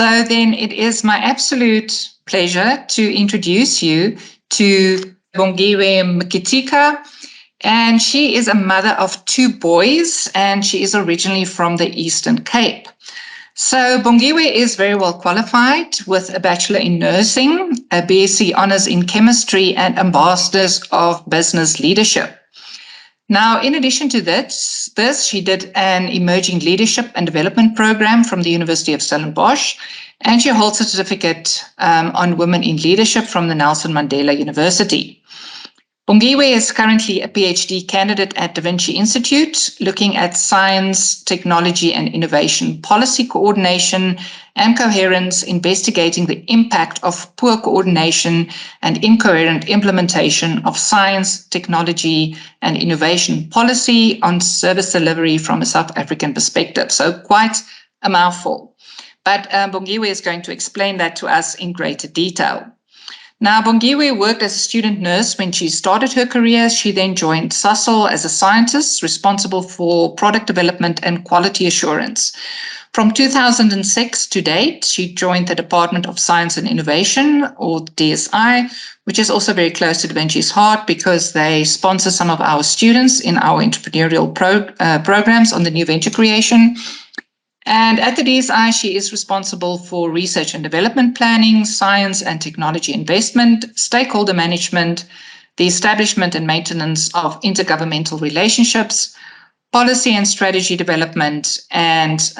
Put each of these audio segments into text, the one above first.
So then it is my absolute pleasure to introduce you to Bongiwe Mkhithika. And she is a mother of 2 boys, and she is originally from the Eastern Cape. So Bongiwe is very well qualified with a Bachelor in Nursing, a BSc Honours in Chemistry, and a Masters of Business Leadership. Now, in addition to this, she did an Emerging Leadership and Development Program from the University of Stellenbosch, and she holds a certificate on Women in Leadership from the Nelson Mandela University. Bongiwe is currently a PhD candidate at the Vinci Institute, looking at science, technology, and innovation policy coordination and coherence, investigating the impact of poor coordination and incoherent implementation of science, technology, and innovation policy on service delivery from a South African perspective. So quite a mouthful. But Bongiwe is going to explain that to us in greater detail. Now, Bongiwe worked as a student nurse when she started her career. She then joined Sasol as a scientist responsible for product development and quality assurance. From 2006 to date, she joined the Department of Science and Innovation, or DSI, which is also very close to Vinci's heart because they sponsor some of our students in our entrepreneurial programs on the new venture creation. And at the DSI, she is responsible for research and development planning, science and technology investment, stakeholder management, the establishment and maintenance of intergovernmental relationships, policy and strategy development, and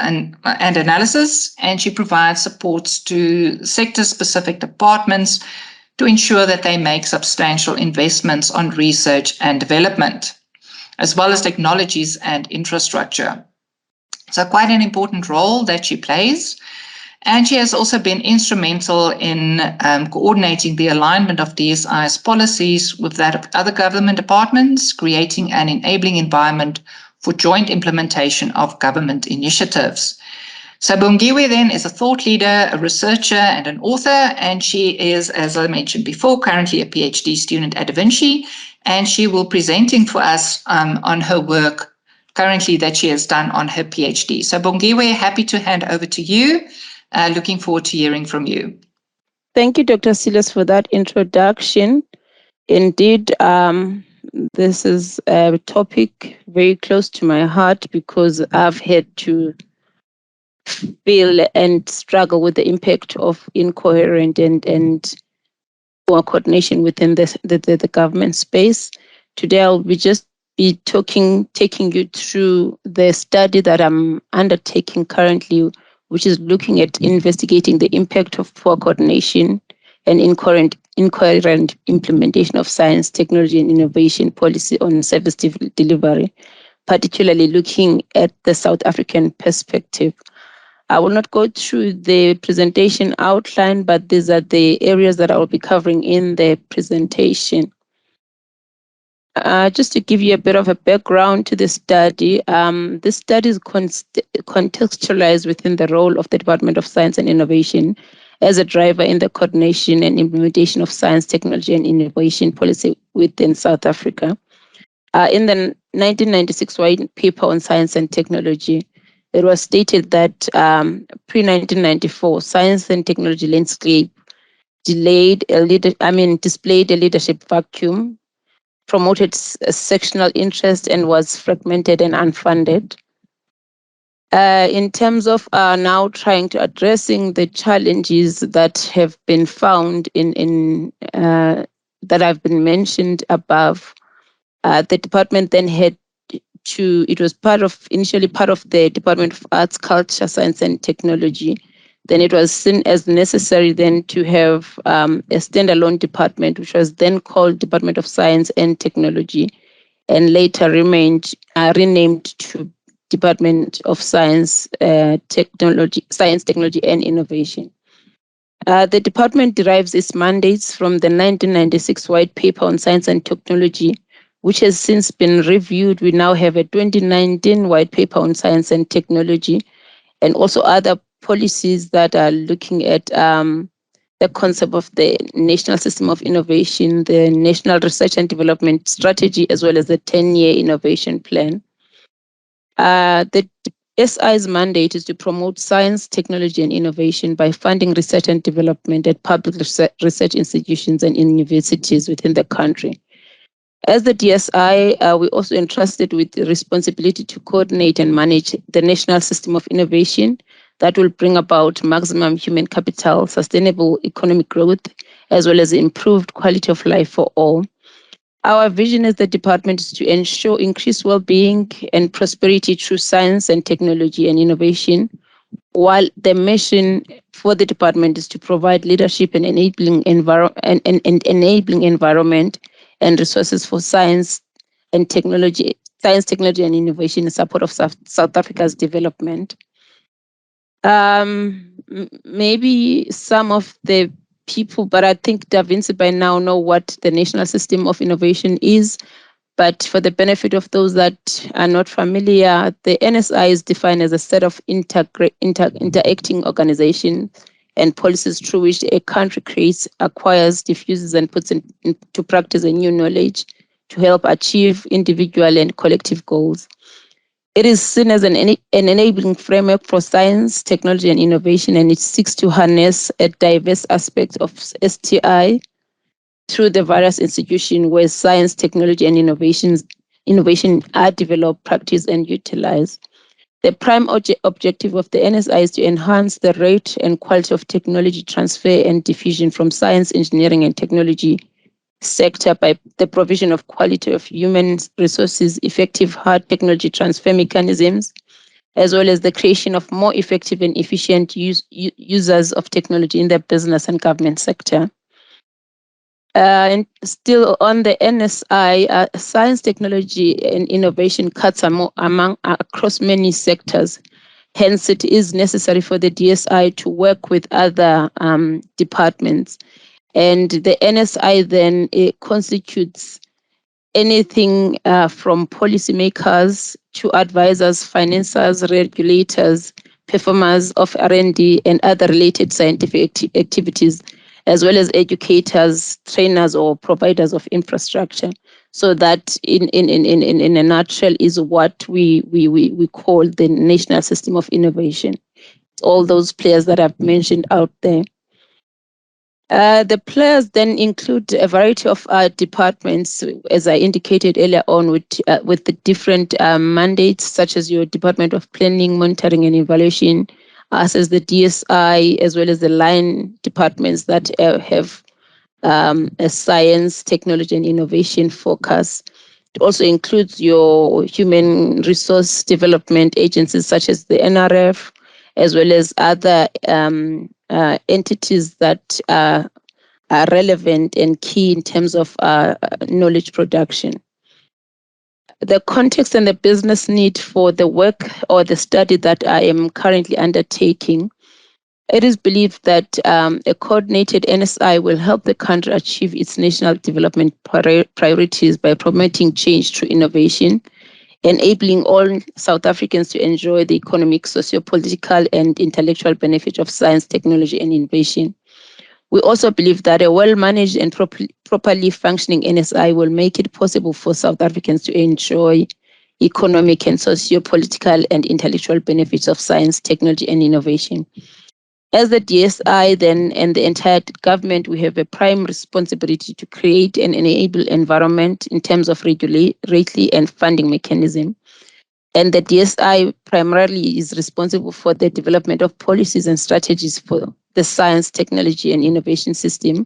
analysis. And she provides supports to sector-specific departments to ensure that they make substantial investments on research and development, as well as technologies and infrastructure. So quite an important role that she plays. And she has also been instrumental in coordinating the alignment of DSI's policies with that of other government departments, creating an enabling environment for joint implementation of government initiatives. So Bongiwe then is a thought leader, a researcher, and an author, and she is, as I mentioned before, currently a PhD student at Da Vinci, and she will be presenting for us on her work currently that she has done on her PhD. So Bongiwe, happy to hand over to you. Looking forward to hearing from you. Thank you, Dr. Silas, for that introduction. Indeed, this is a topic very close to my heart because I've had to feel and struggle with the impact of incoherent and poor coordination within the government space. Today, I'll be taking you through the study that I'm undertaking currently, which is looking at investigating the impact of poor coordination and incoherent implementation of science, technology, and innovation policy on service delivery, particularly looking at the South African perspective. I will not go through the presentation outline, but these are the areas that I will be covering in the presentation. Just to give you a bit of a background to the study, this study is contextualized within the role of the Department of Science and Innovation as a driver in the coordination and implementation of science, technology, and innovation policy within South Africa. In the 1996 White Paper on Science and Technology, it was stated that pre-1994 science and technology landscape displayed a leadership vacuum, promoted sectional interest, and was fragmented and unfunded. In terms of now trying to addressing the challenges that have been found in that have been mentioned above, the department then had to, it was initially part of the Department of Arts, Culture, Science and Technology. Then it was seen as necessary then to have a standalone department, which was then called Department of Science and Technology, and later renamed to Department of Science, Technology and Innovation. The department derives its mandates from the 1996 White Paper on Science and Technology, which has since been reviewed. We now have a 2019 White Paper on Science and Technology, and also other policies that are looking at the concept of the National System of Innovation, the National Research and Development Strategy, as well as the 10-year innovation plan. The SI's mandate is to promote science, technology, and innovation by funding research and development at public research institutions and universities within the country. As the DSI, we're also entrusted with the responsibility to coordinate and manage the national system of innovation that will bring about maximum human capital, sustainable economic growth, as well as improved quality of life for all. Our vision as the department is to ensure increased well-being and prosperity through science and technology and innovation, while the mission for the department is to provide leadership and enabling environment and resources for science, technology, and innovation in support of South Africa's development. Maybe some of the people, but I think Vinci by now know what the National System of Innovation is. But for the benefit of those that are not familiar, the NSI is defined as a set of interacting organizations and policies through which a country creates, acquires, diffuses, and puts into practice a new knowledge to help achieve individual and collective goals. It is seen as an enabling framework for science, technology, and innovation, and it seeks to harness a diverse aspect of STI through the various institutions where science, technology, and innovation are developed, practiced, and utilized. The prime objective of the NSI is to enhance the rate and quality of technology transfer and diffusion from science, engineering, and technology sector by the provision of quality of human resources, effective hard technology transfer mechanisms, as well as the creation of more effective and efficient users of technology in the business and government sector. And still on the NSI, science, technology, and innovation cuts across many sectors. Hence, it is necessary for the DSI to work with other departments. And the NSI then constitutes anything from policymakers to advisors, financiers, regulators, performers of R&D and other related scientific activities, as well as educators, trainers, or providers of infrastructure. So that, in a nutshell, is what we call the National System of Innovation. All those players that I've mentioned out there. The players then include a variety of departments, as I indicated earlier on, with the different mandates, such as your Department of Planning, Monitoring and Evaluation, us as the DSI, as well as the line departments that have a science, technology and innovation focus. It also includes your human resource development agencies, such as the NRF, as well as other entities that are relevant and key in terms of knowledge production. The context and the business need for the work or the study that I am currently undertaking, it is believed that a coordinated NSI will help the country achieve its national development priorities by promoting change through innovation, enabling all South Africans to enjoy the economic, socio-political, and intellectual benefit of science, technology, and innovation. We also believe that a well-managed and properly functioning NSI will make it possible for South Africans to enjoy economic and socio-political and intellectual benefits of science, technology, and innovation. As the DSI then and the entire government, we have a prime responsibility to create and enable environment in terms of regulatory and funding mechanism. And the DSI primarily is responsible for the development of policies and strategies for the science, technology, and innovation system,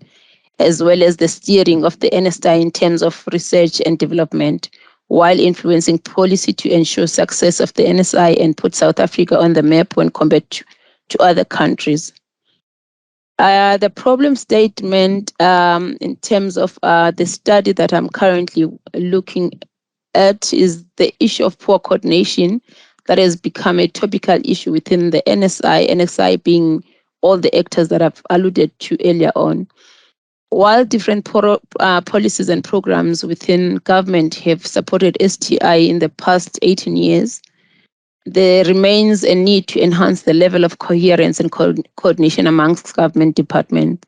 as well as the steering of the NSI in terms of research and development, while influencing policy to ensure success of the NSI and put South Africa on the map when compared to other countries. The problem statement in terms of the study that I'm currently looking at is the issue of poor coordination that has become a topical issue within the NSI being all the actors that I've alluded to earlier on. While different policies and programs within government have supported STI in the past 18 years, there remains a need to enhance the level of coherence and coordination amongst government departments.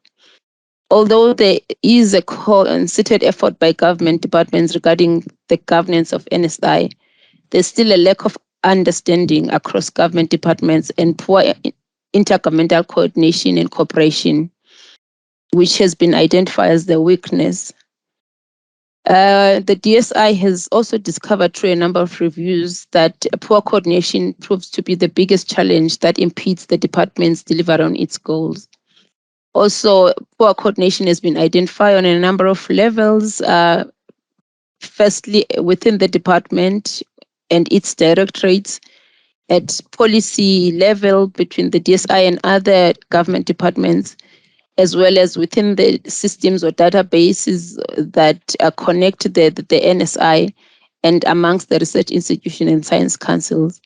Although there is a concerted effort by government departments regarding the governance of NSI, there's still a lack of understanding across government departments and poor intergovernmental coordination and cooperation, which has been identified as the weakness. The DSI has also discovered through a number of reviews that poor coordination proves to be the biggest challenge that impedes the department's delivery on its goals. Also, poor coordination has been identified on a number of levels. Firstly, within the department and its directorates, at policy level between the DSI and other government departments, as well as within the systems or databases that connect the NSI and amongst the research institution and science councils.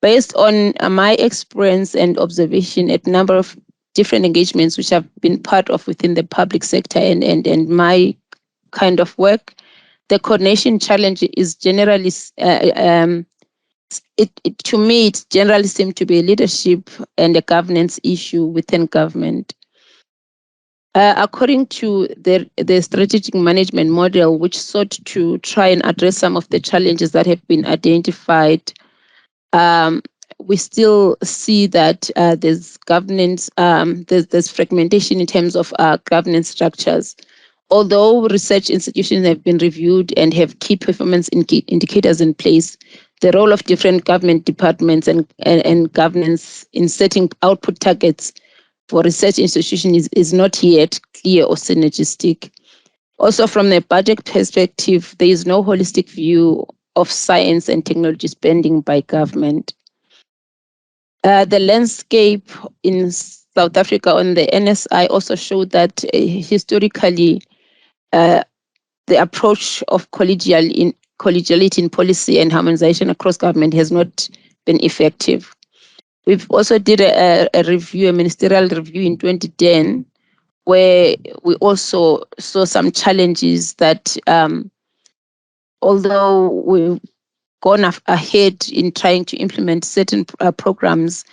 Based on my experience and observation at a number of different engagements which I've been part of within the public sector and my kind of work, the coordination challenge is generally, to me, it generally seems to be a leadership and a governance issue within government. According to the strategic management model, which sought to try and address some of the challenges that have been identified, we still see that there's governance, there's fragmentation in terms of governance structures. Although research institutions have been reviewed and have key performance indicators in place, the role of different government departments and governance in setting output targets for research institutions is not yet clear or synergistic. Also, from the budget perspective, there is no holistic view of science and technology spending by government. The landscape in South Africa on the NSI also showed that historically, the approach of collegiality in policy and harmonization across government has not been effective. We've also did a review, a ministerial review in 2010, where we also saw some challenges that although we've gone ahead in trying to implement certain programs,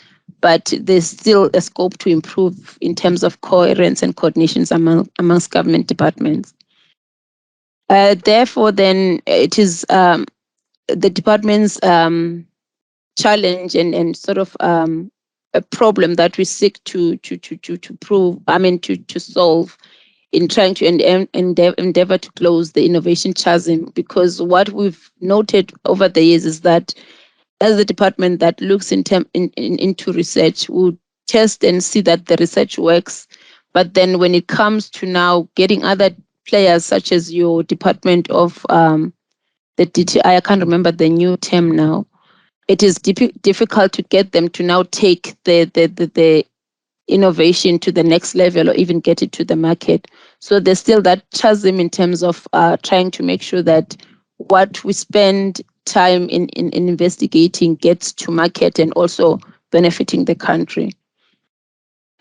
but there's still a scope to improve in terms of coherence and coordinations amongst government departments. Therefore, then it is the department's challenge and sort of a problem that we seek to solve in trying to endeavor to close the innovation chasm. Because what we've noted over the years is that as the department that looks into research will test and see that the research works, but then when it comes to now getting other players such as your department of the DTI, I can't remember the new term now, it is difficult to get them to now take the innovation to the next level or even get it to the market. So there's still that chasm in terms of trying to make sure that what we spend time in investigating gets to market and also benefiting the country.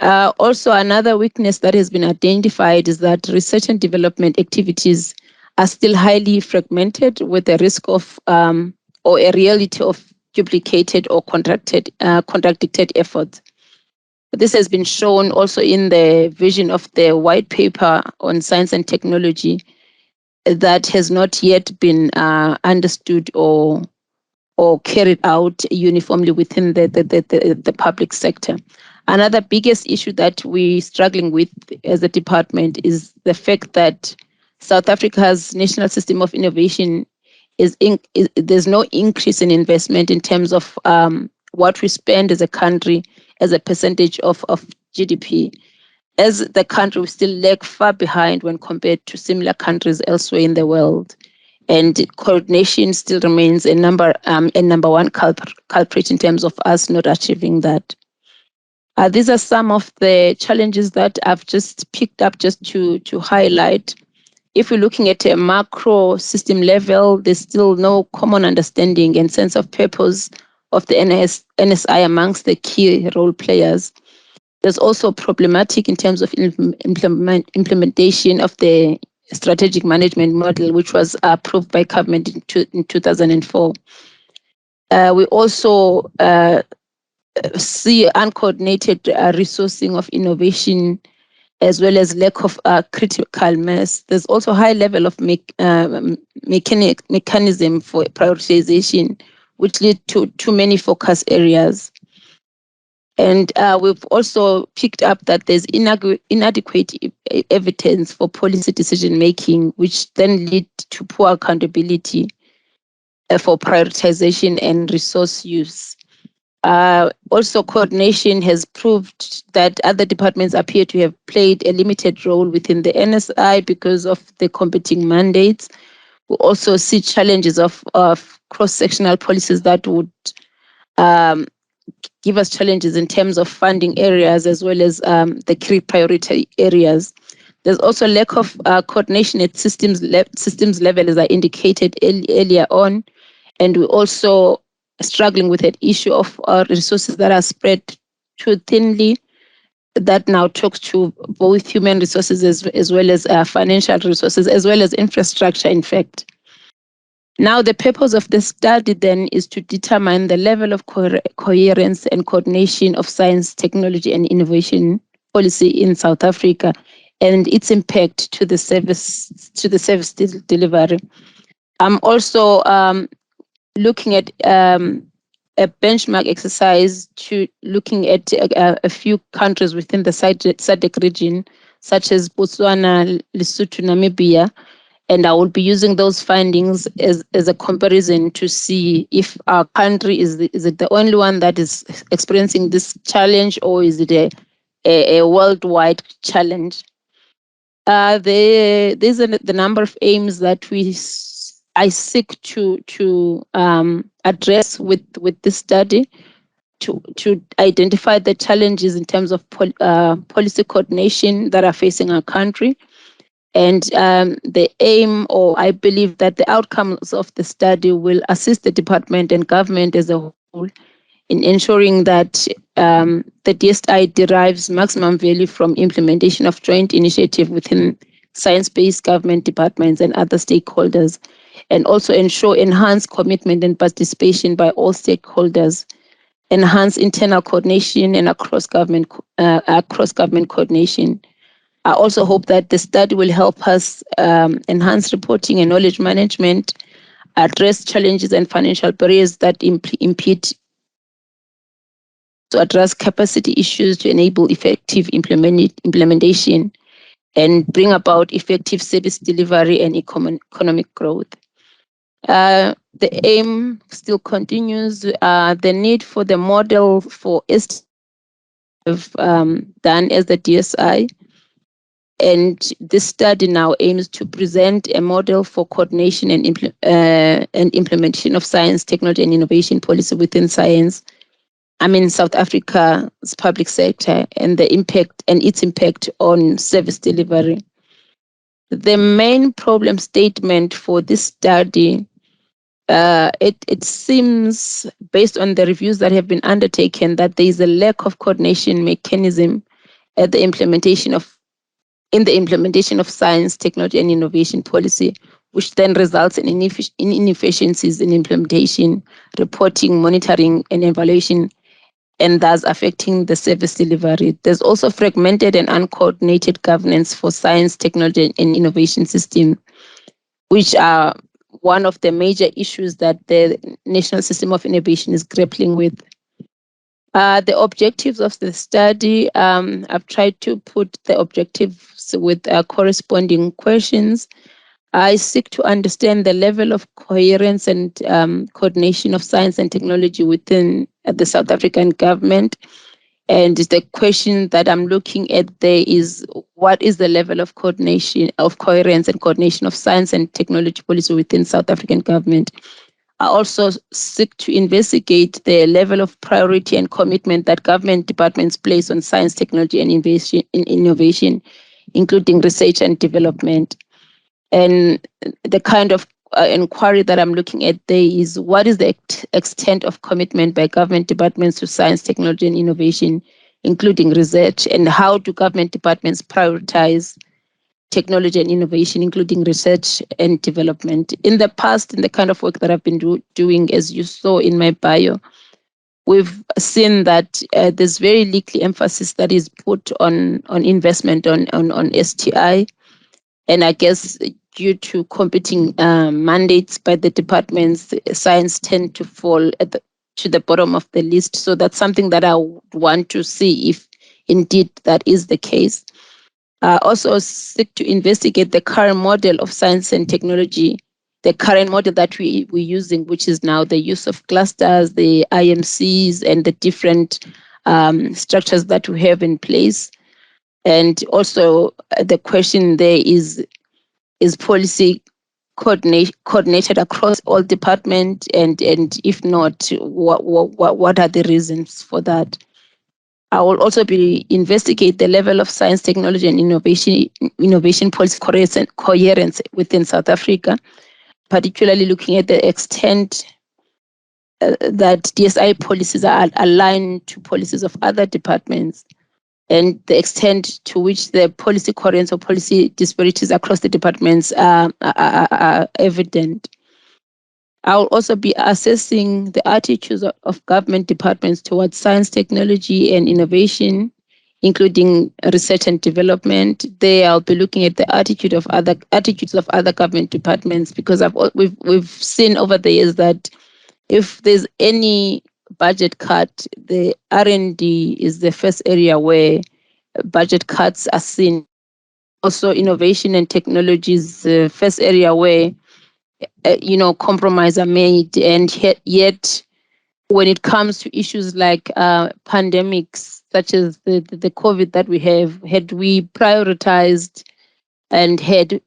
Also, another weakness that has been identified is that research and development activities are still highly fragmented, with a risk of or a reality of duplicated or contracted efforts. This has been shown also in the vision of the white paper on science and technology that has not yet been understood or carried out uniformly within the public sector. Another biggest issue that we're struggling with as a department is the fact that South Africa's national system of innovation there's no increase in investment in terms of what we spend as a country as a percentage of GDP. As the country, we still lag far behind when compared to similar countries elsewhere in the world. And coordination still remains a number one culprit in terms of us not achieving that. These are some of the challenges that I've just picked up just to highlight. If we're looking at a macro system level, there's still no common understanding and sense of purpose of the NSI amongst the key role players. There's also problematic in terms of implementation of the strategic management model, which was approved by government in 2004. We also see uncoordinated resourcing of innovation, as well as lack of critical mass. There's also a high level of mechanism for prioritization, which lead to too many focus areas. And we've also picked up that there's inadequate evidence for policy decision making, which then lead to poor accountability for prioritization and resource use. Also, coordination has proved that other departments appear to have played a limited role within the NSI because of the competing mandates. We also see challenges of cross-sectional policies that would give us challenges in terms of funding areas as well as the key priority areas. There's also lack of coordination at systems level, as I indicated earlier on, and we're also struggling with that issue of resources that are spread too thinly. That now talks to both human resources as well as financial resources, as well as infrastructure, in fact. Now, the purpose of the study then is to determine the level of coherence and coordination of science, technology, and innovation policy in South Africa, and its impact to the service delivery. I'm also looking at a benchmark exercise to looking at a few countries within the SADC region, such as Botswana, Lesotho, Namibia, and I will be using those findings as a comparison to see if our country is it the only one that is experiencing this challenge, or is it a worldwide challenge. There's the number of aims that I seek to address with this study, to identify the challenges in terms of policy coordination that are facing our country. And the aim, or I believe that the outcomes of the study will assist the department and government as a whole in ensuring that the DSI derives maximum value from implementation of joint initiative within science-based government departments and other stakeholders, and also ensure enhanced commitment and participation by all stakeholders, enhance internal coordination and across government coordination. I also hope that the study will help us enhance reporting and knowledge management, address challenges and financial barriers that impede, to address capacity issues to enable effective implementation, and bring about effective service delivery and economic growth. The aim still continues. The need for the model for STI done as the DSI. And this study now aims to present a model for coordination and implementation of science, technology, and innovation policy within science. South Africa's public sector, and the impact and its impact on service delivery. The main problem statement for this study, it seems, based on the reviews that have been undertaken, that there is a lack of coordination mechanism at the implementation of science, technology, and innovation policy, which then results in inefficiencies in implementation, reporting, monitoring, and evaluation, and thus affecting the service delivery. There's also fragmented and uncoordinated governance for science, technology, and innovation system, which are one of the major issues that the National System of Innovation is grappling with. The objectives of the study, I've tried to put the objectives with corresponding questions. I seek to understand the level of coherence and coordination of science and technology within the South African government. And the question that I'm looking at there is, what is the level of coordination, of coherence and coordination of science and technology policy within South African government? I also seek to investigate the level of priority and commitment that government departments place on science, technology, and innovation, including research and development. And the kind of inquiry that I'm looking at there is, what is the extent of commitment by government departments to science, technology, and innovation, including research, and how do government departments prioritize technology and innovation, including research and development? In the past, in the kind of work that I've been doing, as you saw in my bio, we've seen that there's very little emphasis that is put on investment on STI. And I guess due to competing mandates by the departments, science tend to fall to the bottom of the list. So that's something that I would want to see if indeed that is the case. Also seek to investigate the current model of science and technology, the current model that we're using, which is now the use of clusters, the IMCs, and the different structures that we have in place. And also the question there is policy coordinated across all departments? And if not, what are the reasons for that? I will also be investigate the level of science, technology, and innovation policy coherence within South Africa, particularly looking at the extent that DSI policies are aligned to policies of other departments, and the extent to which the policy coherence or policy disparities across the departments are evident. I'll also be assessing the attitudes of government departments towards science, technology, and innovation, including research and development. There, I'll be looking at the attitudes of other government departments, because we've seen over the years that if there's any budget cut, the R&D is the first area where budget cuts are seen. Also, innovation and technology is the first area where compromise are made. And yet when it comes to issues like pandemics, such as the COVID that we have, had we prioritized and had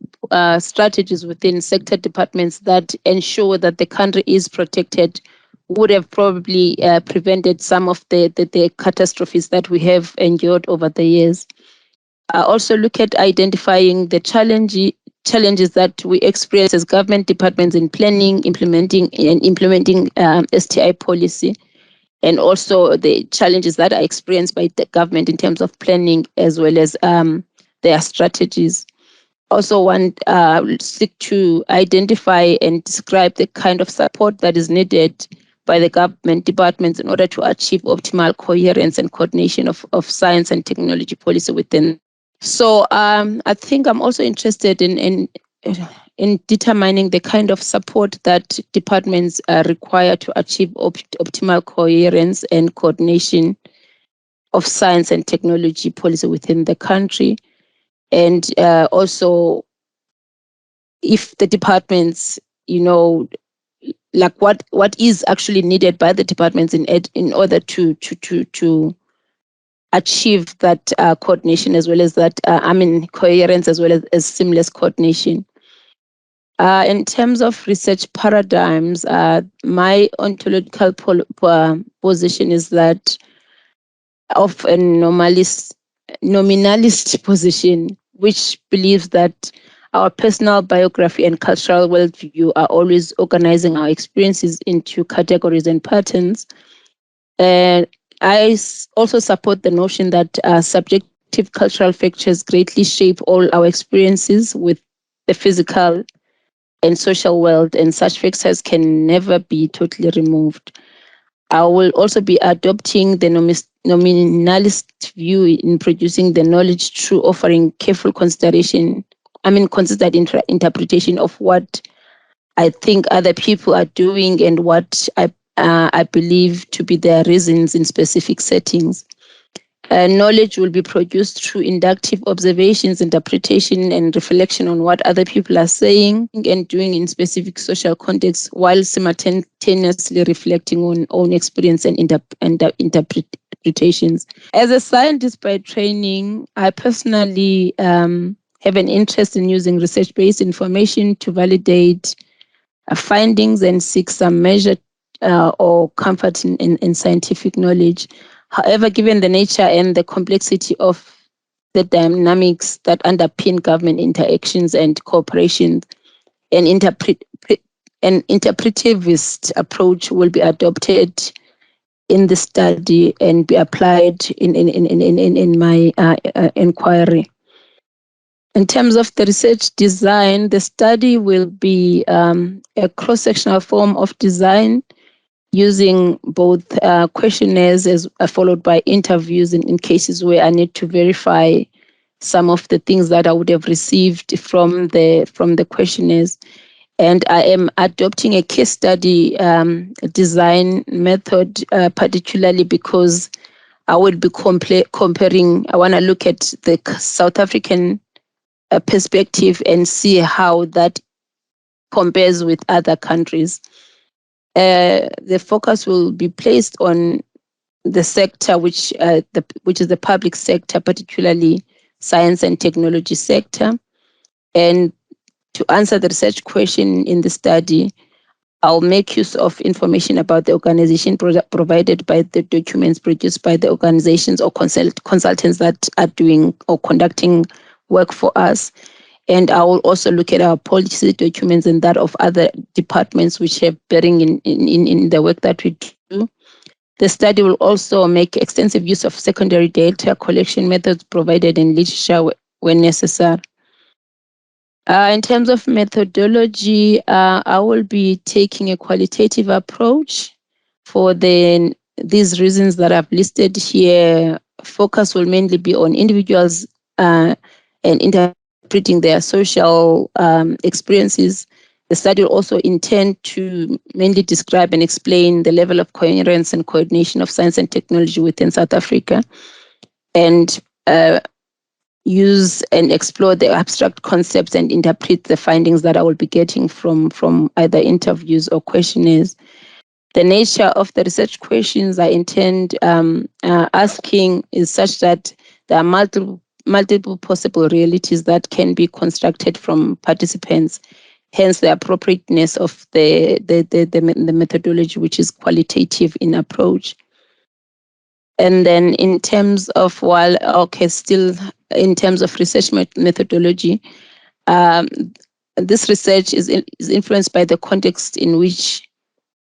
strategies within sector departments that ensure that the country is protected, would have probably prevented some of the catastrophes that we have endured over the years. Also look at identifying the challenges that we experience as government departments in planning, implementing STI policy, and also the challenges that are experienced by the government in terms of planning as well as their strategies. Also seek to identify and describe the kind of support that is needed by the government departments in order to achieve optimal coherence and coordination of science and technology policy within. So I think I'm also interested in determining the kind of support that departments require to achieve optimal coherence and coordination of science and technology policy within the country. And also, if the departments, like what is actually needed by the departments in order to achieve that coordination, as well as that, coherence, as well as seamless coordination. In terms of research paradigms, my ontological position is that of a nominalist position, which believes that our personal biography and cultural worldview are always organizing our experiences into categories and patterns. And I also support the notion that subjective cultural factors greatly shape all our experiences with the physical and social world, and such factors can never be totally removed. I will also be adopting the nominalist view in producing the knowledge through offering careful considered interpretation of what I think other people are doing and what I believe to be their reasons in specific settings. Knowledge will be produced through inductive observations, interpretation, and reflection on what other people are saying and doing in specific social contexts, while simultaneously reflecting on own experience and interpretations. As a scientist by training, I personally have an interest in using research-based information to validate findings and seek some measure or comfort in scientific knowledge. However, given the nature and the complexity of the dynamics that underpin government interactions and cooperation, an interpretivist approach will be adopted in the study and be applied in my inquiry. In terms of the research design, the study will be a cross-sectional form of design using both questionnaires followed by interviews in cases where I need to verify some of the things that I would have received from the questionnaires. And I am adopting a case study design method, particularly because I will be comparing. I want to look at the South African perspective and see how that compares with other countries. The focus will be placed on the sector, which is the public sector, particularly science and technology sector. And to answer the research question in the study, I'll make use of information about the organization provided by the documents produced by the organizations or consultants that are doing or conducting work for us. And I will also look at our policy documents and that of other departments which have bearing in the work that we do. The study will also make extensive use of secondary data collection methods provided in literature when necessary. In terms of methodology, I will be taking a qualitative approach for these reasons that I've listed here. Focus will mainly be on individuals and interpreting their social experiences. The study will also intend to mainly describe and explain the level of coherence and coordination of science and technology within South Africa, and use and explore the abstract concepts and interpret the findings that I will be getting from either interviews or questionnaires. The nature of the research questions I intend asking is such that there are multiple possible realities that can be constructed from participants, hence the appropriateness of the methodology, which is qualitative in approach. And then in terms of, still in terms of research methodology, this research is influenced by the context in which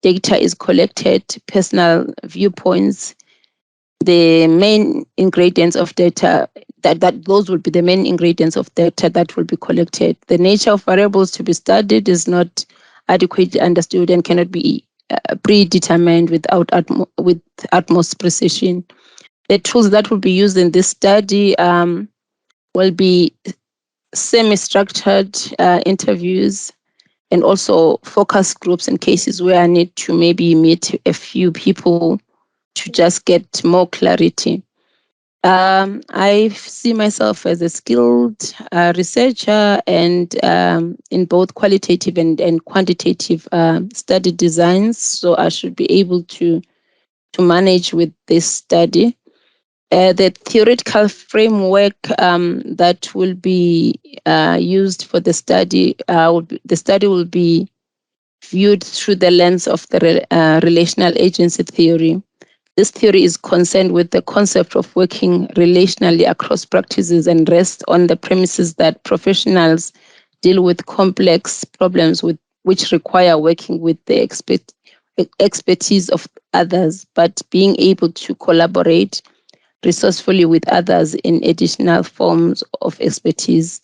data is collected, personal viewpoints, the main ingredients of data, that those will be the main ingredients of data that will be collected. The nature of variables to be studied is not adequately understood and cannot be predetermined with utmost precision. The tools that will be used in this study will be semi-structured interviews and also focus groups in cases where I need to maybe meet a few people to just get more clarity. I see myself as a skilled researcher and in both qualitative and quantitative study designs, so I should be able to manage with this study. The theoretical framework that will be used for the study, the study will be viewed through the lens of the relational agency theory. This theory is concerned with the concept of working relationally across practices and rests on the premises that professionals deal with complex problems which require working with the expertise of others, but being able to collaborate resourcefully with others in additional forms of expertise.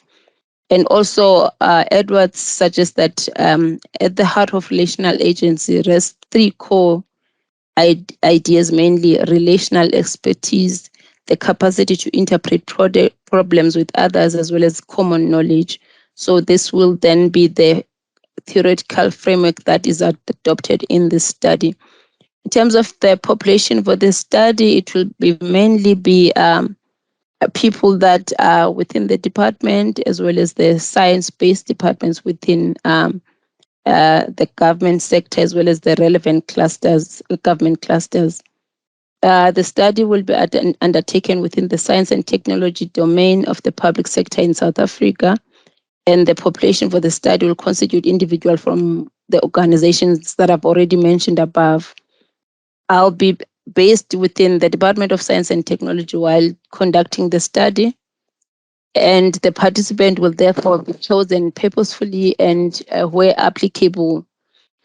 And also, Edwards suggests that at the heart of relational agency rests three core ideas, mainly relational expertise, the capacity to interpret problems with others, as well as common knowledge. So this will then be the theoretical framework that is adopted in this study. In terms of the population for the study, it will be mainly be people that are within the department, as well as the science-based departments within the government sector, as well as the relevant clusters, government clusters. The study will be undertaken within the science and technology domain of the public sector in South Africa, and the population for the study will constitute individuals from the organizations that I've already mentioned above. I'll be based within the Department of Science and Technology while conducting the study, and the participant will therefore be chosen purposefully, and where applicable,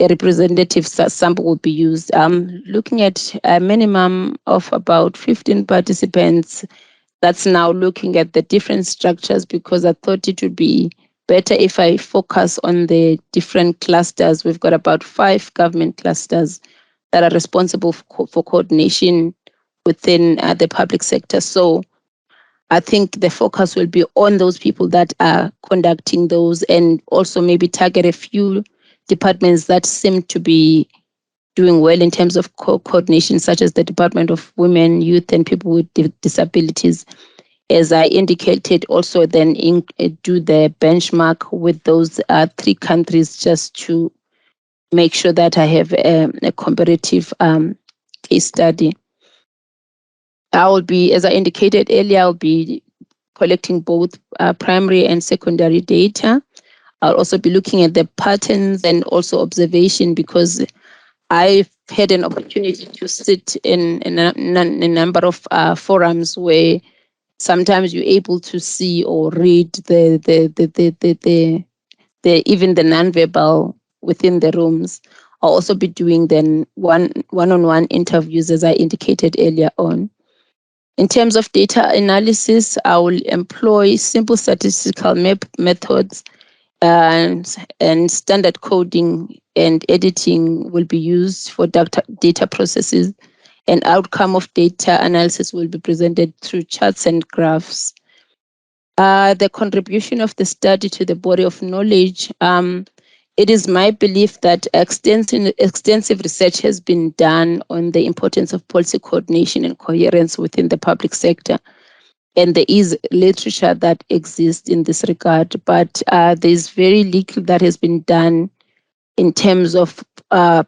a representative sample will be used. I'm looking at a minimum of about 15 participants. That's now looking at the different structures, because I thought it would be better if I focus on the different clusters. We've got about 5 government clusters that are responsible for coordination within the public sector. So I think the focus will be on those people that are conducting those, and also maybe target a few departments that seem to be doing well in terms of coordination, such as the Department of Women, Youth, and People with Disabilities. As I indicated, also then do the benchmark with those 3 countries just to make sure that I have a comparative case study. I will be, as I indicated earlier, I'll be collecting both primary and secondary data. I'll also be looking at the patterns and also observation, because I've had an opportunity to sit in a number of forums where sometimes you're able to see or read the even the nonverbal within the rooms. I'll also be doing then one-on-one interviews, as I indicated earlier on. In terms of data analysis, I will employ simple statistical methods, and standard coding and editing will be used for data processes, and outcome of data analysis will be presented through charts and graphs. The contribution of the study to the body of knowledge. It is my belief that extensive research has been done on the importance of policy coordination and coherence within the public sector. And there is literature that exists in this regard, but there's very little that has been done in terms of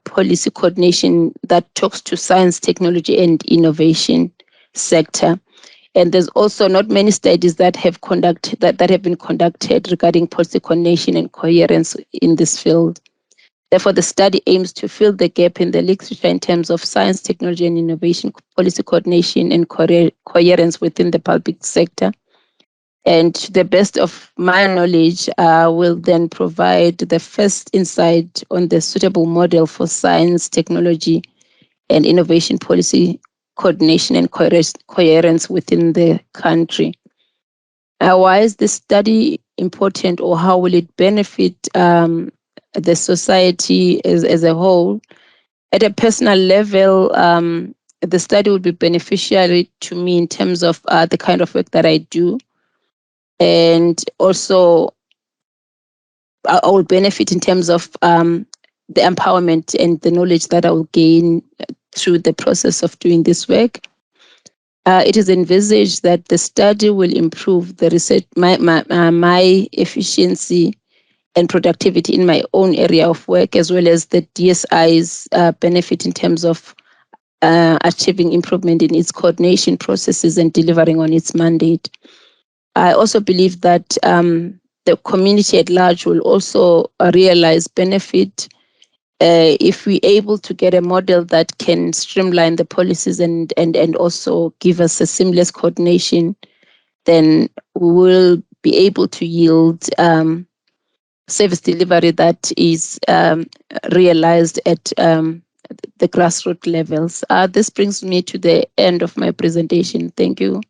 policy coordination that talks to science, technology, and innovation sector. And there's also not many studies that have been conducted regarding policy coordination and coherence in this field. Therefore, the study aims to fill the gap in the literature in terms of science, technology, and innovation, policy coordination, and coherence within the public sector. And to the best of my knowledge, will then provide the first insight on the suitable model for science, technology, and innovation policy coordination and coherence within the country. Why is this study important, or how will it benefit the society as a whole? At a personal level, the study will be beneficial to me in terms of the kind of work that I do. And also, I will benefit in terms of the empowerment and the knowledge that I will gain through the process of doing this work. It is envisaged that the study will improve the research, my efficiency and productivity in my own area of work, as well as the DSI's benefit in terms of achieving improvement in its coordination processes and delivering on its mandate. I also believe that the community at large will also realize benefit if we're able to get a model that can streamline the policies and also give us a seamless coordination, then we will be able to yield service delivery that is realized at the grassroots levels. This brings me to the end of my presentation. Thank you.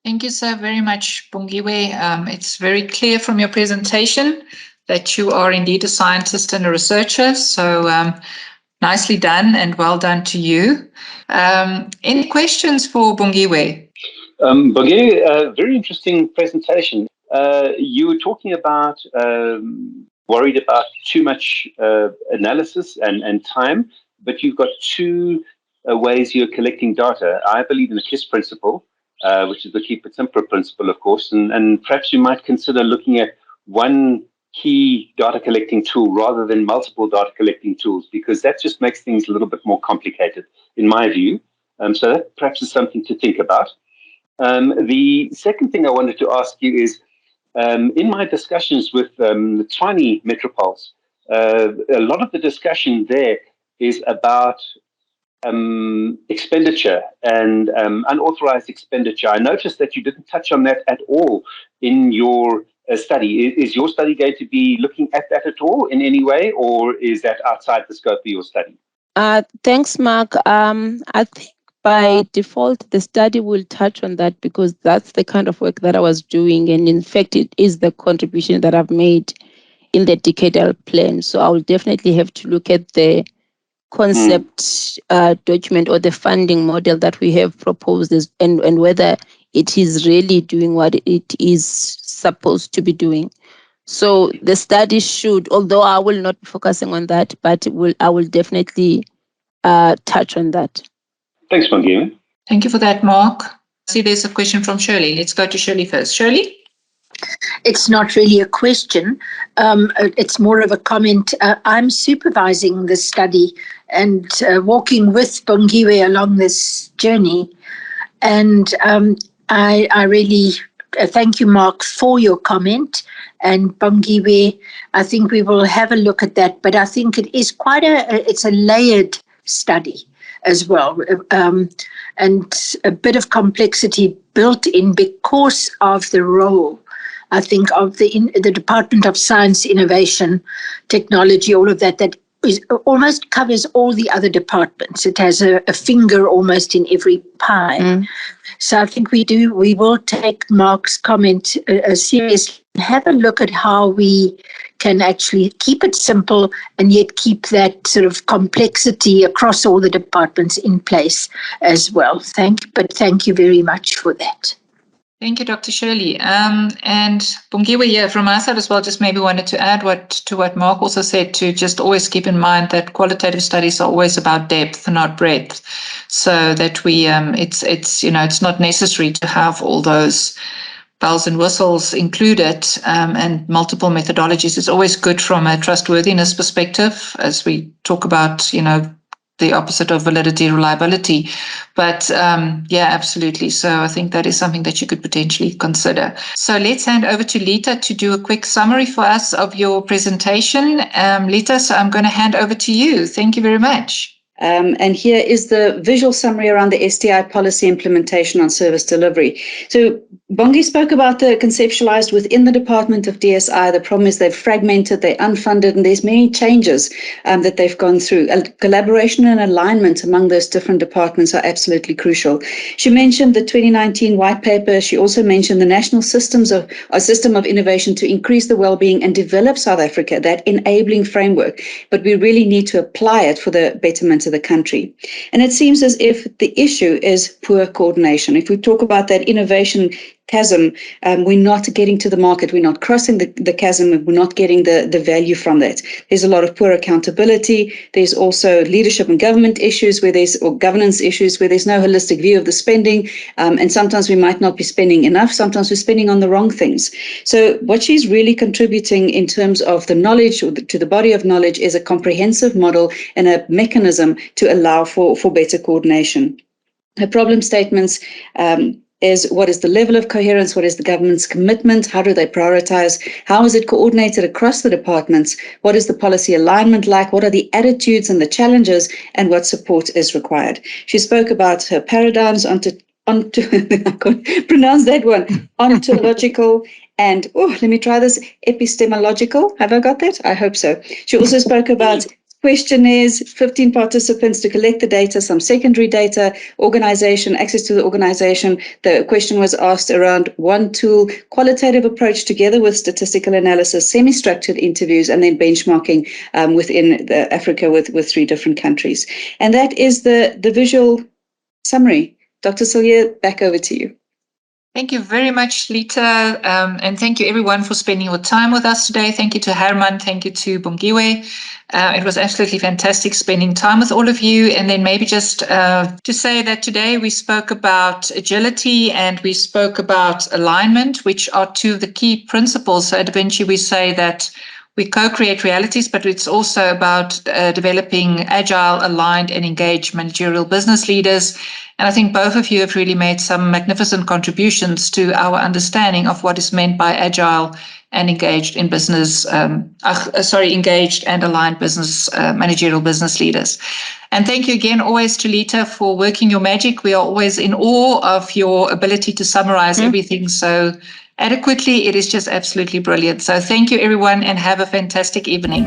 Thank you so very much, Bongiwe. It's very clear from your presentation that you are indeed a scientist and a researcher. So nicely done and well done to you. Any questions for Bongiwe? Bongiwe, very interesting presentation. You were talking about worried about too much analysis and time, but you've got 2 ways you're collecting data. I believe in the KISS principle, which is the keep it simple principle, of course, and perhaps you might consider looking at one key data collecting tool rather than multiple data collecting tools, because that just makes things a little bit more complicated, in my view. So that perhaps is something to think about. The second thing I wanted to ask you is, in my discussions with the Tshwane metropoles, a lot of the discussion there is about expenditure and unauthorized expenditure. I noticed that you didn't touch on that at all in your study. Is your study going to be looking at that at all in any way, or is that outside the scope of your study? Thanks, Mark. I think by default, the study will touch on that because that's the kind of work that I was doing. And in fact, it is the contribution that I've made in the decadal plan. So I will definitely have to look at the concept document or the funding model that we have proposed and whether it is really doing what it is supposed to be doing. So the study should, although I will not be focusing on that, but I will definitely touch on that. Thanks, Bongiwe. Thank you for that, Mark. See, there's a question from Shirley. Let's go to Shirley first. Shirley? It's not really a question. It's more of a comment. I'm supervising this study and walking with Bongiwe along this journey. And I really thank you, Mark, for your comment. And Bongiwe, I think we will have a look at that. But I think it is it's a layered study as well. And a bit of complexity built in because of the role, I think, of the Department of Science, Innovation, Technology, all of that almost covers all the other departments. It has a finger almost in every pie. Mm. So I think we will take Mark's comment seriously and have a look at how we can actually keep it simple and yet keep that sort of complexity across all the departments in place as well. Thank you very much for that. Thank you, Dr. Shirley. And Bongiwe, from my side as well, just maybe wanted to add to what Mark also said, to just always keep in mind that qualitative studies are always about depth, not breadth. So that it's not necessary to have all those bells and whistles included and multiple methodologies. It's always good from a trustworthiness perspective, as we talk about, the opposite of validity, reliability. But absolutely. So I think that is something that you could potentially consider. So let's hand over to Lita to do a quick summary for us of your presentation. Lita, so I'm going to hand over to you. Thank you very much. And here is the visual summary around the STI policy implementation on service delivery. So Bongi spoke about the conceptualized within the Department of DSI. The problem is they've fragmented, they're unfunded, and there's many changes that they've gone through. Collaboration and alignment among those different departments are absolutely crucial. She mentioned the 2019 white paper. She also mentioned the national system of innovation to increase the well-being and develop South Africa, that enabling framework. But we really need to apply it for the betterment of the country. And it seems as if the issue is poor coordination. If we talk about that innovation chasm, we're not getting to the market, we're not crossing the chasm, we're not getting the value from that. There's a lot of poor accountability. There's also leadership and government issues or governance issues where there's no holistic view of the spending, and sometimes we might not be spending enough, sometimes we're spending on the wrong things. So what she's really contributing in terms of the knowledge, or to the body of knowledge, is a comprehensive model and a mechanism to allow for better coordination. Her problem statements is what is the level of coherence, what is the government's commitment, how do they prioritize, how is it coordinated across the departments, what is the policy alignment like, what are the attitudes and the challenges, and what support is required. She spoke about her paradigms onto I can't pronounce that one, ontological and, let me try this, epistemological. Have I got that? I hope so. She also spoke about questionnaires, 15 participants to collect the data, some secondary data, organization, access to the organization. The question was asked around one tool, qualitative approach together with statistical analysis, semi-structured interviews, and then benchmarking within Africa with 3 different countries. And that is the visual summary. Dr. Silje, back over to you. Thank you very much, Lita, and thank you everyone for spending your time with us today. Thank you to Herman, thank you to Bongiwe. It was absolutely fantastic spending time with all of you. And then maybe just to say that today we spoke about agility and we spoke about alignment, which are 2 of the key principles. So at Vinci, we say that we co-create realities, but it's also about developing agile, aligned, and engaged managerial business leaders. And I think both of you have really made some magnificent contributions to our understanding of what is meant by agile and engaged in business, engaged and aligned business, managerial business leaders. And thank you again always to Lita for working your magic. We are always in awe of your ability to summarize everything so adequately. It is just absolutely brilliant. So thank you, everyone, and have a fantastic evening.